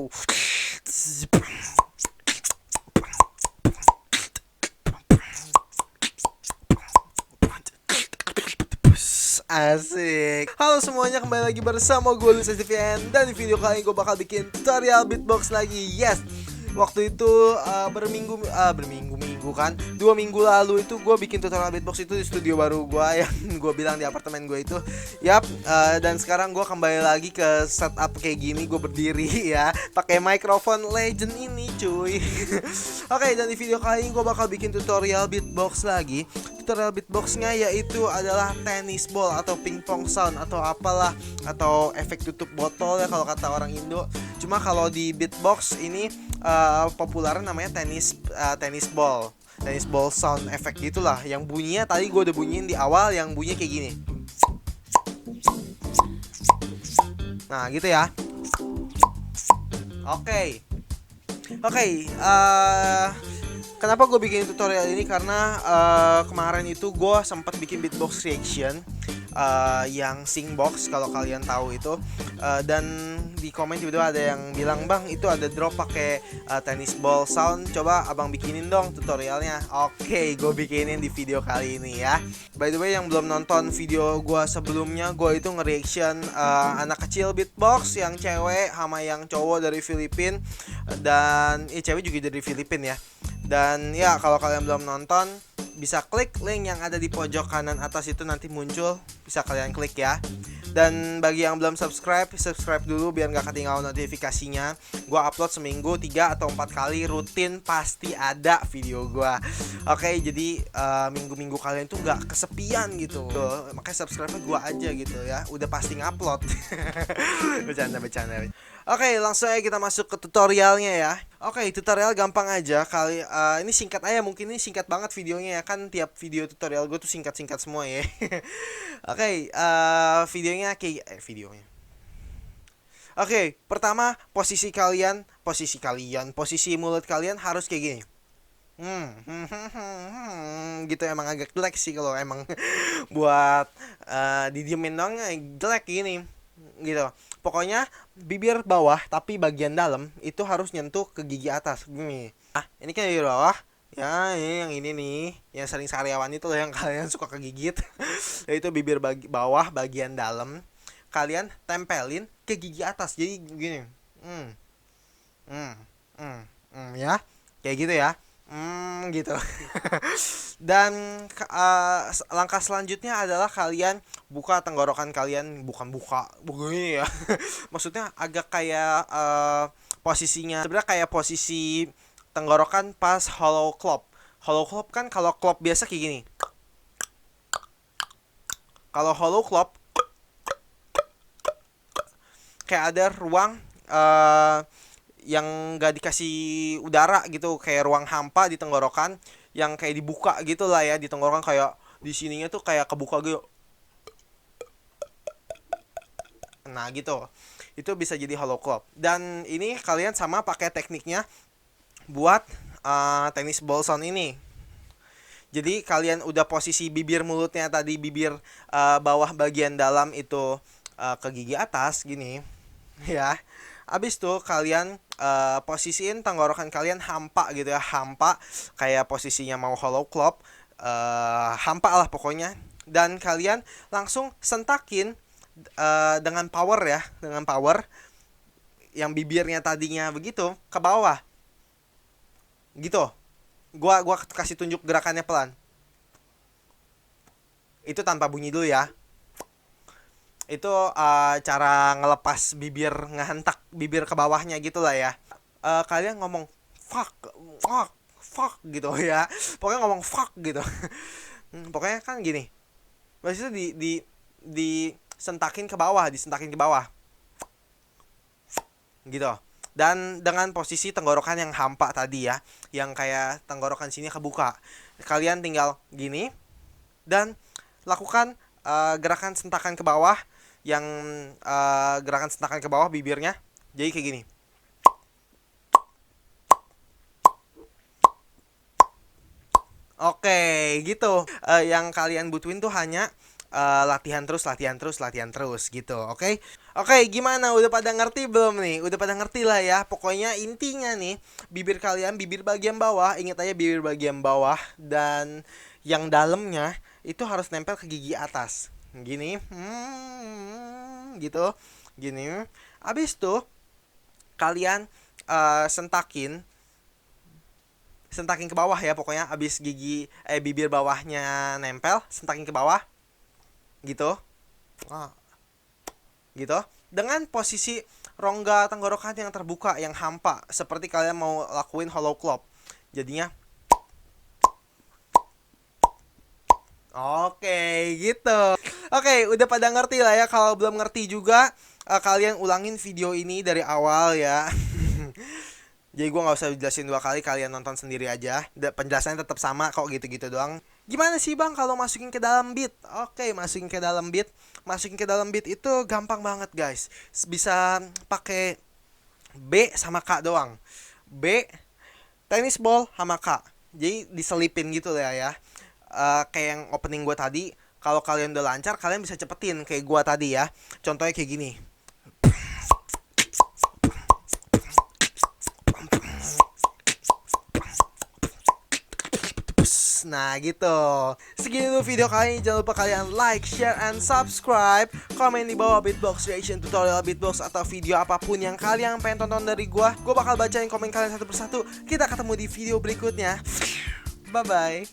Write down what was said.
go. Asik. Halo semuanya, kembali lagi bersama gue Luis SDVN. Dan di video kali ini gue bakal bikin tutorial beatbox lagi. Yes, waktu itu berminggu kan 2 minggu lalu itu gue bikin tutorial beatbox itu di studio baru gue yang gue bilang di apartemen gue itu. Dan sekarang gue kembali lagi ke setup kayak gini. Gue berdiri ya, pakai mikrofon legend ini cuy. Oke, dan di video kali ini gue bakal bikin tutorial beatbox lagi. Tutorial beatboxnya yaitu adalah tennis ball atau pingpong sound atau apalah, atau efek tutup botol ya kalau kata orang Indo. Cuma kalau di beatbox ini populer namanya tennis ball sound efek gitulah. Yang bunyinya tadi gue udah bunyiin di awal, yang bunyinya kayak gini. Nah gitu ya. Oke. Kenapa gue bikin tutorial ini? Karena kemarin itu gue sempat bikin beatbox reaction yang Singbox, kalau kalian tahu itu. Dan di komen tiba-tiba ada yang bilang, "Bang, itu ada drop pakai tennis ball sound, coba abang bikinin dong tutorialnya." Oke, gue bikinin di video kali ini ya. By the way, yang belum nonton video gue sebelumnya, gue itu nge-reaction anak kecil beatbox, yang cewek sama yang cowok dari Filipina. Dan cewek juga dari Filipina ya. Dan ya, kalau kalian belum nonton, bisa klik link yang ada di pojok kanan atas itu, nanti muncul, bisa kalian klik ya. Dan bagi yang belum subscribe dulu biar gak ketinggalan notifikasinya. Gue upload seminggu 3 atau 4 kali rutin, pasti ada video gue. Oke, jadi minggu-minggu kalian tuh gak kesepian gitu. Makanya subscribe gue aja gitu ya, udah pasti ngupload. Bercanda. Oke, langsung aja kita masuk ke tutorialnya ya. Oke, tutorial gampang aja. Ini singkat aja, mungkin ini singkat banget videonya ya. Kan tiap video tutorial gue tuh singkat-singkat semua ya. Oke, videonya. Oke, pertama posisi mulut kalian harus kayak gini. Gitu, emang agak jelek sih kalau emang buat didiemin dong, jelek gini gitu. Pokoknya bibir bawah tapi bagian dalam itu harus nyentuh ke gigi atas gini. Ini kan bibir bawah ya, ini yang ini nih, yang sering sariawan itu loh, yang kalian suka kegigit. Itu bibir bawah bagian dalam kalian tempelin ke gigi atas, jadi gini. Ya kayak gitu ya. Gitu. Dan langkah selanjutnya adalah kalian buka tenggorokan kalian, bukan begini ya. Maksudnya agak kayak posisinya sebenarnya kayak posisi tenggorokan pas hollow clap. Hollow clap kan, kalau clap biasa kayak gini. Kalau hollow clap kayak ada ruang yang gak dikasih udara gitu, kayak ruang hampa di tenggorokan yang kayak dibuka gitu lah ya, di tenggorokan kayak di sininya tuh kayak kebuka gitu. Nah gitu, itu bisa jadi hollow clap. Dan ini kalian sama pakai tekniknya buat tennis ball sound ini. Jadi kalian udah posisi bibir mulutnya tadi, bibir bawah bagian dalam itu ke gigi atas gini ya. Abis tuh kalian posisiin tenggorokan kalian hampa gitu ya, hampa kayak posisinya mau hollow clap, hampa lah pokoknya. Dan kalian langsung sentakin dengan power yang bibirnya tadinya begitu ke bawah gitu. Gua kasih tunjuk gerakannya pelan. Itu tanpa bunyi dulu ya. Itu cara ngelepas bibir, ngehentak bibir ke bawahnya gitu lah ya. Kalian ngomong fuck gitu ya. Pokoknya ngomong fuck gitu. Pokoknya kan gini. Maksudnya di sentakin ke bawah, gitu. Dan dengan posisi tenggorokan yang hampa tadi ya, yang kayak tenggorokan sini kebuka. Kalian tinggal gini dan lakukan gerakan sentakan ke bawah, yang gerakan sentakan ke bawah bibirnya. Jadi kayak gini. Oke, gitu. Yang kalian butuhin tuh hanya latihan terus gitu, oke? Oke, gimana? Udah pada ngerti belum nih? Udah pada ngerti lah ya. Pokoknya intinya nih, bibir kalian, bibir bagian bawah, ingat aja bibir bagian bawah dan yang dalamnya itu harus nempel ke gigi atas. Gini, gitu, gini. Abis tuh kalian sentakin, sentakin ke bawah ya. Pokoknya abis bibir bawahnya nempel, sentakin ke bawah, gitu. Gitu dengan posisi rongga tenggorokan yang terbuka yang hampa seperti kalian mau lakuin hollow clap jadinya. Oke, gitu. Oke, udah pada ngerti lah ya. Kalau belum ngerti juga kalian ulangin video ini dari awal ya. Jadi gue nggak usah jelasin dua kali, kalian nonton sendiri aja. Penjelasannya tetap sama kok, gitu-gitu doang. Gimana sih bang kalau masukin ke dalam beat? Oke, masukin ke dalam beat. Masukin ke dalam beat itu gampang banget guys. Bisa pakai B sama K doang. B, tenis ball sama K. Jadi diselipin gitu lah ya. Kayak yang opening gue tadi. Kalau kalian udah lancar, kalian bisa cepetin kayak gue tadi ya. Contohnya kayak gini. Nah gitu. Segini dulu video kali ini. Jangan lupa kalian like, share, and subscribe. Komen di bawah beatbox reaction, tutorial beatbox, atau video apapun yang kalian pengen tonton dari gua bakal bacain komen kalian satu persatu. Kita ketemu di video berikutnya. Bye bye.